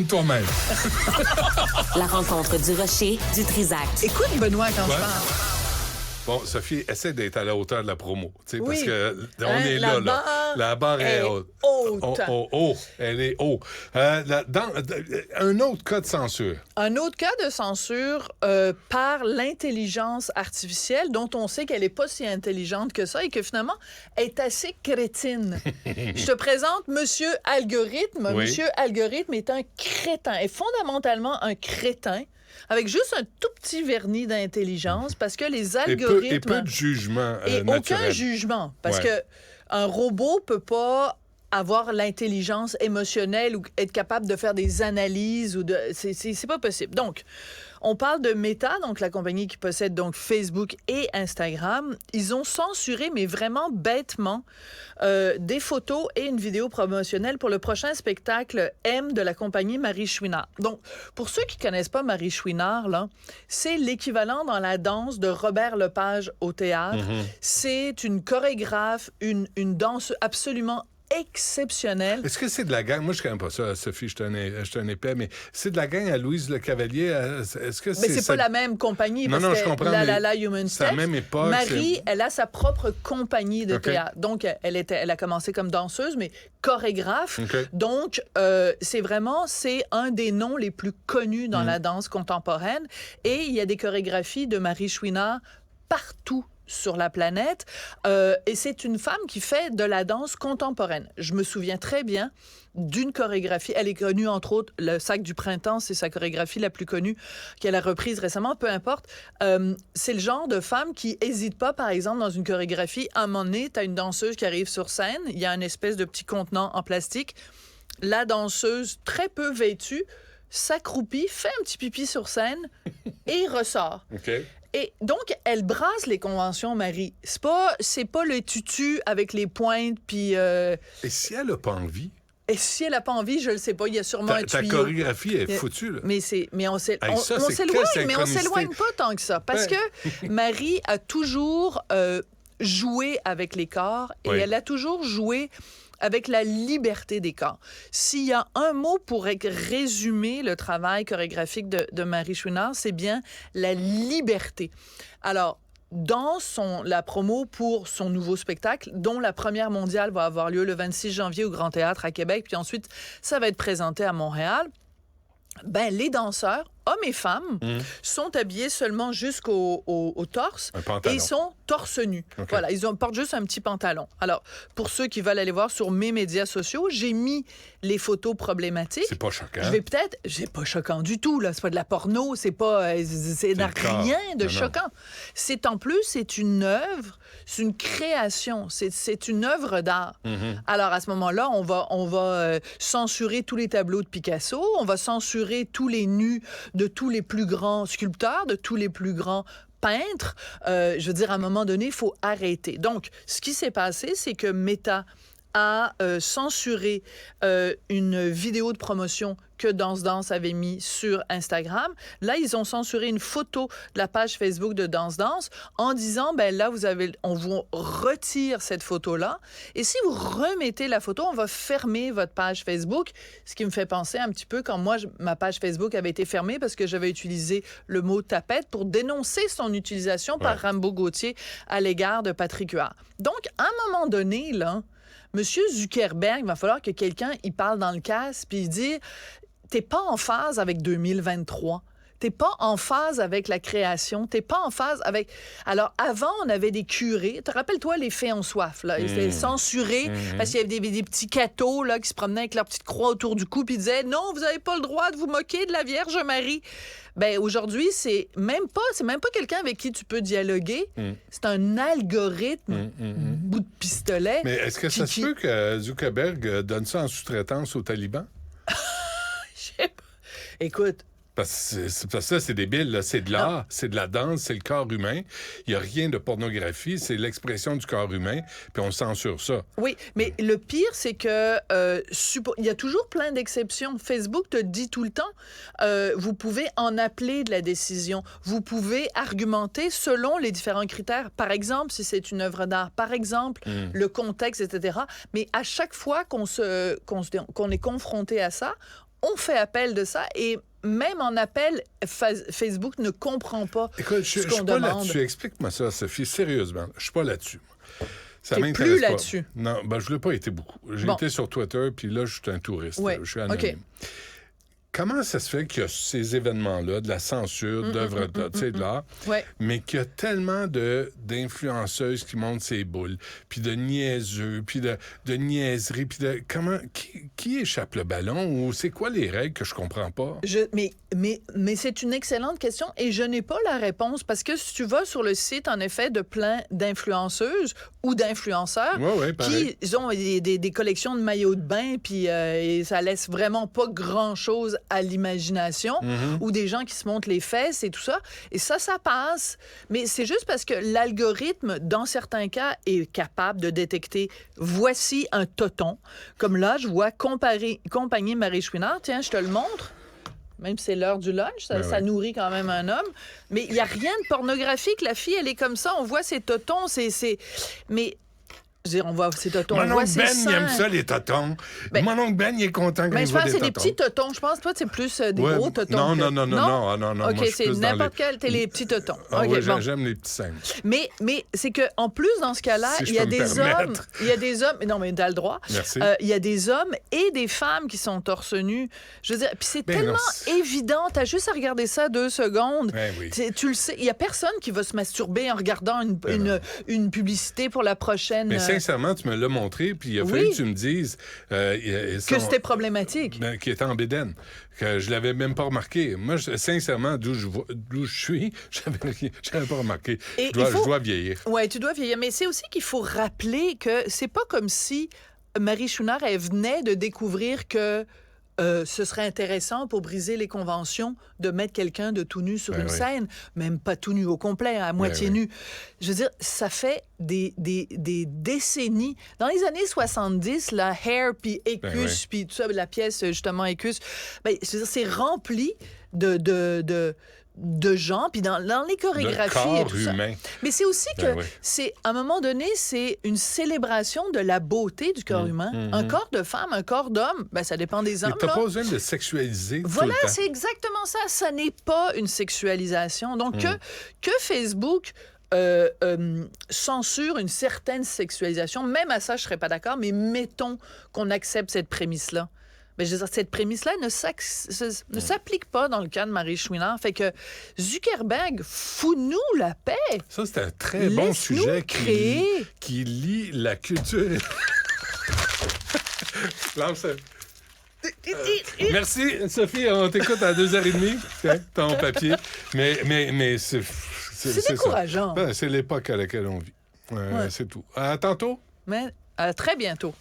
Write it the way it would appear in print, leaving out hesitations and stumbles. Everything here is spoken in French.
Toi-même. La rencontre du rocher, du Trisac. Écoute, Benoît, quand je parle. Bon, Sophie, essaie d'être à la hauteur de la promo. Oui. Parce que on est la là. barre La barre est haute. Elle est haute. Un autre cas de censure. Un autre cas de censure par l'intelligence artificielle, dont on sait qu'elle n'est pas si intelligente que ça et que finalement, elle est assez crétine. Je te présente Monsieur Algorithme. Oui. Monsieur Algorithme est un crétin, est fondamentalement un crétin, avec juste un tout petit vernis d'intelligence, parce que les algorithmes... Et peu de jugement et naturel. aucun jugement, parce Ouais. que un robot peut pas avoir l'intelligence émotionnelle ou être capable de faire des analyses ou de c'est pas possible. Donc, on parle de Meta, donc la compagnie qui possède donc Facebook et Instagram. Ils ont censuré, mais vraiment bêtement, des photos et une vidéo promotionnelle pour le prochain spectacle M de la compagnie Marie Chouinard. Donc, pour ceux qui connaissent pas Marie Chouinard, là, c'est l'équivalent dans la danse de Robert Lepage au théâtre. Mm-hmm. C'est une chorégraphe, une danse absolument exceptionnelle. Est-ce que c'est de la gang? Moi, je connais pas ça, Sophie, je suis un épais, mais c'est de la gang à Louise Le Cavalier. Est-ce que Mais c'est pas la même compagnie. Non, parce je que comprends, La Human c'est à la Steps. même époque. Marie, elle a sa propre compagnie de OK. théâtre. Donc, elle a commencé comme danseuse, mais chorégraphe. OK. Donc, c'est un des noms les plus connus dans la danse contemporaine. Et il y a des chorégraphies de Marie Chouinard partout sur la planète. Et c'est une femme qui fait de la danse contemporaine. Je me souviens très bien d'une chorégraphie. Elle est connue, entre autres, le Sac du printemps, c'est sa chorégraphie la plus connue qu'elle a reprise récemment, peu importe. C'est le genre de femme qui hésite pas, par exemple, dans une chorégraphie. À un moment donné, t'as une danseuse qui arrive sur scène, il y a une espèce de petit contenant en plastique. La danseuse, très peu vêtue, s'accroupit, fait un petit pipi sur scène et ressort. OK. Et donc, elle brasse les conventions, Marie. C'est pas le tutu avec les pointes, puis... Et si elle n'a pas envie? Et si elle a pas envie, je le sais pas. Il y a sûrement un Ta tuyau. chorégraphie est foutue, là. Mais on Hey, ça, on c'est s'éloigne, quelle mais on synchronicité. s'éloigne pas tant que ça. Parce que Marie a toujours joué avec les corps et Oui. elle a toujours joué avec la liberté des corps. S'il y a un mot pour résumer le travail chorégraphique de Marie Chouinard, c'est bien la liberté. Alors, dans la promo pour son nouveau spectacle, dont la première mondiale va avoir lieu le 26 janvier au Grand Théâtre à Québec, puis ensuite, ça va être présenté à Montréal, les danseurs, hommes et femmes, sont habillés seulement jusqu'au torse Un pantalon. et ils sont torse nu. OK. Voilà, portent juste un petit pantalon. Alors, pour ceux qui veulent aller voir sur mes médias sociaux, j'ai mis les photos problématiques. C'est pas choquant. C'est pas choquant du tout, là. C'est pas de la porno, c'est pas, c'est le corps. rien de Non. choquant. C'est en plus, c'est une œuvre, c'est une création, c'est une œuvre d'art. Alors, à ce moment-là, on va censurer tous les tableaux de Picasso, on va censurer tous les nus de tous les plus grands sculpteurs, de tous les plus grands peintres. Je veux dire, à un moment donné, il faut arrêter. Donc, ce qui s'est passé, c'est que Meta a censuré une vidéo de promotion que Danse avait mis sur Instagram. Là, ils ont censuré une photo de la page Facebook de Danse en disant, là, on vous retire cette photo-là. Et si vous remettez la photo, on va fermer votre page Facebook. Ce qui me fait penser un petit peu quand moi, ma page Facebook avait été fermée parce que j'avais utilisé le mot tapette pour dénoncer son utilisation par Rambo Gauthier à l'égard de Patrick Huard. Donc, à un moment donné, là, Monsieur Zuckerberg, il va falloir que quelqu'un y parle dans le casque puis il dit t'es pas en phase avec 2023. T'es pas en phase avec la création. T'es pas en phase avec... Alors, avant, on avait des curés. Te rappelles-toi les fées en soif, là? Ils étaient censurés parce qu'il y avait des petits cathos, là, qui se promenaient avec leur petite croix autour du cou puis ils disaient non, vous avez pas le droit de vous moquer de la Vierge Marie. Aujourd'hui, c'est même pas quelqu'un avec qui tu peux dialoguer. C'est un algorithme, bout de pistolet. Mais est-ce que ça se peut que Zuckerberg donne ça en sous-traitance aux talibans? Je sais pas. Écoute, Parce que ça, c'est débile, là. C'est de l'art, c'est de la danse, c'est le corps humain. Il n'y a rien de pornographie, c'est l'expression du corps humain, puis on censure ça. oui, mais le pire, c'est que il y a toujours plein d'exceptions. Facebook te dit tout le temps, vous pouvez en appeler de la décision. Vous pouvez argumenter selon les différents critères. Par exemple, si c'est une œuvre d'art, par exemple, le contexte, etc. Mais à chaque fois qu'on est confronté à ça, on fait appel de ça et même en appel, Facebook ne comprend pas Écoute, ce je qu'on suis pas demande. là-dessus. Explique-moi ça, Sophie, sérieusement. Je suis pas là-dessus. Ça T'es m'intéresse plus pas. là-dessus. Non, je l'ai pas été beaucoup. J'ai Bon. été sur Twitter, puis là, je suis un touriste. Ouais. Je suis anonyme. OK. Comment ça se fait qu'il y a ces événements-là, de la censure, d'œuvres de l'art, Ouais. mais qu'il y a tellement d'influenceuses qui montent ces boules, puis de niaiseux, puis de niaiseries, puis de... Qui échappe le ballon, ou c'est quoi les règles que je comprends pas? Mais c'est une excellente question et je n'ai pas la réponse parce que si tu vas sur le site, en effet, de plein d'influenceuses ou d'influenceurs pareil. qui ont des collections de maillots de bain puis et ça laisse vraiment pas grand-chose à l'imagination ou des gens qui se montrent les fesses et tout ça. Et ça passe. Mais c'est juste parce que l'algorithme, dans certains cas, est capable de détecter voici un toton. Comme là, je vois compagnie Marie Chouinard. Tiens, je te le montre. Même si c'est l'heure du lunch, ça nourrit quand même un homme. Mais il n'y a rien de pornographique. La fille, elle est comme ça. On voit ses totons. Mais... Je veux dire, on voit ses totons, on voit ses Ben, seins. il aime ça, les totons. Mon oncle Ben, il est content quand Mais il je voit pense des que c'est totons. des petits totons. Je pense que toi, c'est plus des gros totons. Non. OK, moi, je suis c'est plus dans n'importe quel, t'es les petits totons. Ah, OK, ouais, bon. j'aime les petits seins. Mais c'est que en plus, dans ce cas-là, Si je il y a peux me des hommes... permettre. Il y a des hommes... Non, mais t'as le droit. Merci. Il y a des hommes et des femmes qui sont torse nu. Je veux dire, puis c'est Ben tellement non, évident. T'as juste à regarder ça 2 secondes. Ben oui. Tu le sais. Il y a personne qui va se masturber en regardant une publicité pour la prochaine... Mais sincèrement, tu me l'as montré, puis il a fallu que tu me dises... que c'était problématique. Qui était en bédaine, que je l'avais même pas remarqué. Moi, sincèrement, d'où je suis, j'avais pas remarqué. Et Je dois vieillir. Oui, tu dois vieillir. Mais c'est aussi qu'il faut rappeler que c'est pas comme si Marie Chouinard, elle venait de découvrir que ce serait intéressant pour briser les conventions de mettre quelqu'un de tout nu sur une scène, même pas tout nu au complet, à moitié nu. Je veux dire, ça fait des décennies. Dans les années 70, la Hair puis Écus, puis tout ça, la pièce justement Écus, je veux dire, c'est rempli de gens, puis dans les chorégraphies le et corps tout ça. humain. Mais c'est aussi que, c'est à un moment donné, c'est une célébration de la beauté du corps humain. Un corps de femme, un corps d'homme, ça dépend des hommes. Mais t'as pas besoin de sexualiser Voilà, tout le temps. c'est exactement ça. Ça n'est pas une sexualisation. Donc, que Facebook... censure une certaine sexualisation, même à ça, je serais pas d'accord, mais mettons qu'on accepte cette prémisse-là. Mais je veux dire, cette prémisse-là ne s'applique pas dans le cas de Marie Chouinard. Fait que Zuckerberg, fous-nous la paix. Ça, c'est un très bon sujet qui lie la culture. Merci, Sophie. On t'écoute à 2h30. Tiens, ton papier. Mais c'est décourageant. C'est l'époque à laquelle on vit. C'est tout. À tantôt. Mais à très bientôt.